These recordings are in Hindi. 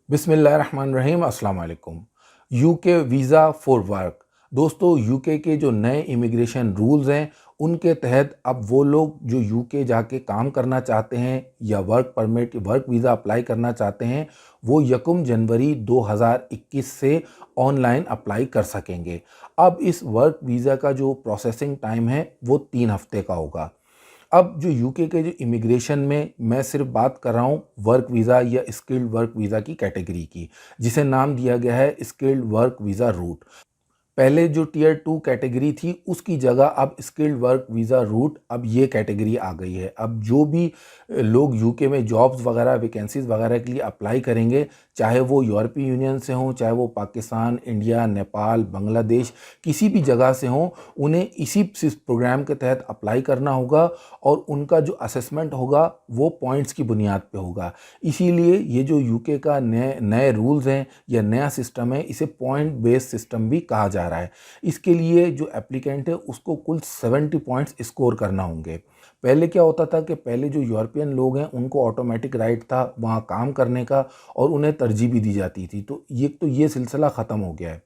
बिस्मिल्लाहिर्रहमानिर्रहीम अस्सलाम वालेकुम। UK visa for work. दोस्तों, यूके के जो नए इमिग्रेशन रूल्स हैं उनके तहत अब वो लोग जो यूके जाके काम करना चाहते हैं या work permit work visa apply करना चाहते हैं वो 1 जनवरी 2021 से ऑनलाइन अप्लाई कर सकेंगे। अब इस वर्क वीज़ा का जो प्रोसेसिंग टाइम है वो 3 हफ्ते का होगा। अब जो यूके के जो इमिग्रेशन में मैं सिर्फ बात कर रहा हूँ वर्क वीज़ा या स्किल्ड वर्क वीज़ा की कैटेगरी की, जिसे नाम दिया गया है स्किल्ड वर्क वीज़ा रूट। पहले जो टियर 2 कैटेगरी थी उसकी जगह अब स्किल्ड वर्क वीज़ा रूट अब ये कैटेगरी आ गई है। अब जो भी लोग यूके में जॉब्स वगैरह वैकेंसीज़ वगैरह के लिए अप्लाई करेंगे, चाहे वो यूरोपीय यूनियन से हों, चाहे वो पाकिस्तान, इंडिया, नेपाल, बांग्लादेश किसी भी जगह से हों, उन्हें इसी प्रोग्राम के तहत अप्लाई करना होगा और उनका जो असेसमेंट होगा वो पॉइंट्स की बुनियाद पे होगा। इसीलिए ये जो यूके का नए नए रूल्स हैं या नया सिस्टम है, इसे पॉइंट बेस्ड सिस्टम भी कहा जा रहा है। इसके लिए जो एप्लीकेंट है उसको कुल 70 पॉइंट्स स्कोर करना होंगे। पहले क्या होता था कि पहले जो यूरोपियन लोग हैं उनको ऑटोमेटिक राइट था वहाँ काम करने का और उन्हें तरजीह भी दी जाती थी, तो ये सिलसिला ख़त्म हो गया है।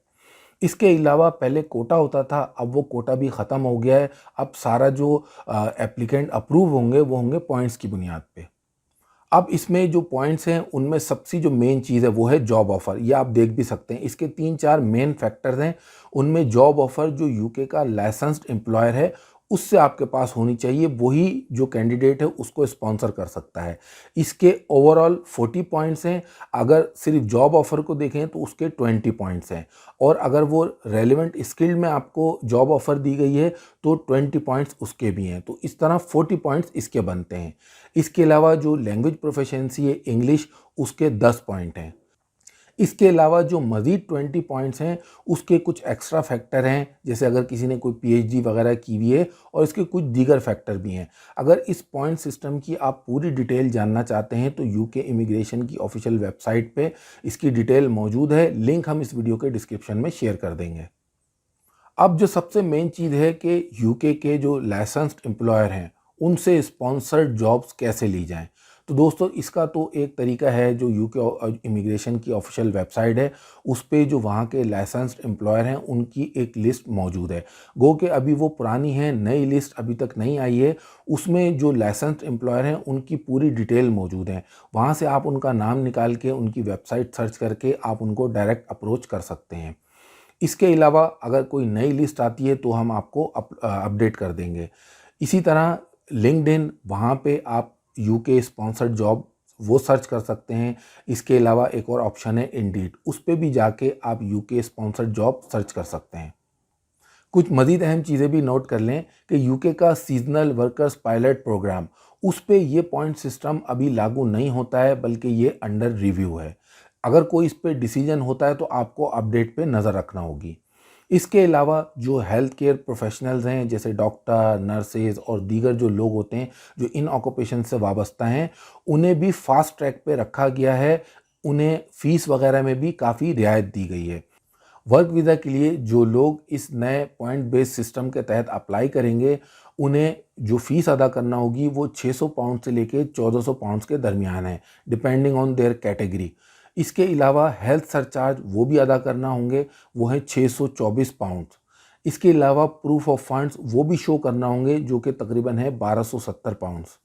इसके अलावा पहले कोटा होता था, अब वो कोटा भी ख़त्म हो गया है। अब सारा जो एप्लीकेंट अप्रूव होंगे वो होंगे पॉइंट्स की बुनियाद पे। अब इसमें जो पॉइंट्स हैं उनमें सबसे जो मेन चीज़ है वो है जॉब ऑफ़र। ये आप देख भी सकते हैं, इसके 3-4 मेन फैक्टर्स हैं। उनमें जॉब ऑफ़र जो यूके का लाइसेंस्ड एम्प्लॉयर है उससे आपके पास होनी चाहिए, वही जो कैंडिडेट है उसको स्पॉन्सर कर सकता है। इसके ओवरऑल 40 पॉइंट्स हैं। अगर सिर्फ जॉब ऑफ़र को देखें तो उसके 20 पॉइंट्स हैं और अगर वो रेलेवेंट स्किल में आपको जॉब ऑफ़र दी गई है तो 20 पॉइंट्स उसके भी हैं। तो इस तरह 40 पॉइंट्स इसके बनते हैं। इसके अलावा जो लैंग्वेज प्रोफिशिएंसी है इंग्लिश, उसके 10 पॉइंट हैं। इसके अलावा जो मज़ीद 20 पॉइंट्स हैं उसके कुछ एक्स्ट्रा फैक्टर हैं, जैसे अगर किसी ने कोई पीएचडी वगैरह की हुई है, और इसके कुछ दीगर फैक्टर भी हैं। अगर इस पॉइंट सिस्टम की आप पूरी डिटेल जानना चाहते हैं तो यूके इमिग्रेशन की ऑफिशियल वेबसाइट पे इसकी डिटेल मौजूद है। लिंक हम इस वीडियो के डिस्क्रिप्शन में शेयर कर देंगे। अब जो सबसे मेन चीज़ है कि यूके के जो लाइसेंस्ड एम्प्लॉयर हैं उनसे स्पॉन्सर्ड जॉब्स कैसे ली जाएं। तो दोस्तों, इसका तो एक तरीका है, जो यूके इमिग्रेशन की ऑफिशियल वेबसाइट है उस पे जो वहाँ के लाइसेंस्ड एम्प्लॉयर हैं उनकी एक लिस्ट मौजूद है। गो कि अभी वो पुरानी है, नई लिस्ट अभी तक नहीं आई है। उसमें जो लाइसेंस्ड एम्प्लॉयर हैं उनकी पूरी डिटेल मौजूद है। वहाँ से आप उनका नाम निकाल के उनकी वेबसाइट सर्च करके आप उनको डायरेक्ट अप्रोच कर सकते हैं। इसके अलावा अगर कोई नई लिस्ट आती है तो हम आपको अपडेट कर देंगे। इसी तरह लिंक्डइन, वहाँ पे आप यूके स्पॉन्सर्ड जॉब वो सर्च कर सकते हैं। इसके अलावा एक और ऑप्शन है इंडीड, उस पे भी जाके आप यूके स्पॉन्सर्ड जॉब सर्च कर सकते हैं। कुछ मज़ीद अहम चीज़ें भी नोट कर लें कि यूके का सीजनल वर्कर्स पायलट प्रोग्राम, उस पे ये पॉइंट सिस्टम अभी लागू नहीं होता है, बल्कि ये अंडर रिव्यू है। अगर कोई इस पे डिसीजन होता है तो आपको अपडेट पे नज़र रखना होगी। इसके अलावा जो हेल्थ केयर प्रोफेशनल्स हैं, जैसे डॉक्टर, नर्सेज और दीगर जो लोग होते हैं जो इन ऑक्यूपेशन से वाबस्ता हैं, उन्हें भी फास्ट ट्रैक पे रखा गया है। उन्हें फ़ीस वगैरह में भी काफ़ी रियायत दी गई है। वर्क वीज़ा के लिए जो लोग इस नए पॉइंट बेस्ड सिस्टम के तहत अप्लाई करेंगे, उन्हें जो फ़ीस अदा करना होगी वो 600 पाउंड से लेके 1400 पाउंड्स के दरमियान है, डिपेंडिंग ऑन देयर कैटेगरी। इसके अलावा हेल्थ सरचार्ज वो भी अदा करना होंगे, वो है 624 पाउंड्स। इसके अलावा प्रूफ ऑफ फंड्स वो भी शो करना होंगे, जो कि तकरीबन है 1270 पाउंड्स।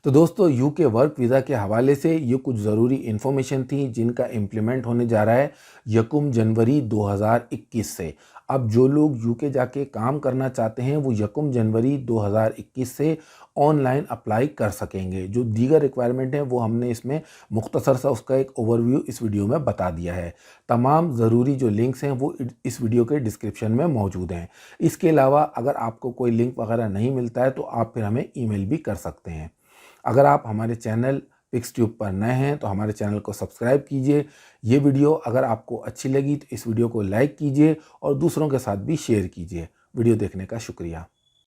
तो दोस्तों, यूके वर्क वीज़ा के हवाले से ये कुछ ज़रूरी इन्फॉर्मेशन थी जिनका इम्प्लीमेंट होने जा रहा है 1 जनवरी 2021 से। अब जो लोग यूके जाके काम करना चाहते हैं वो 1 जनवरी 2021 से ऑनलाइन अप्लाई कर सकेंगे। जो दीगर रिक्वायरमेंट हैं वो हमने इसमें मुख्तसर सा उसका एक ओवरव्यू इस वीडियो में बता दिया है। तमाम ज़रूरी जो लिंक्स हैं वो इस वीडियो के डिस्क्रिप्शन में मौजूद हैं। इसके अलावा अगर आपको कोई लिंक वगैरह नहीं मिलता है तो आप फिर हमें ईमेल भी कर सकते हैं। अगर आप हमारे चैनल पिक्स ट्यूब पर नए हैं तो हमारे चैनल को सब्सक्राइब कीजिए। ये वीडियो अगर आपको अच्छी लगी तो इस वीडियो को लाइक कीजिए और दूसरों के साथ भी शेयर कीजिए। वीडियो देखने का शुक्रिया।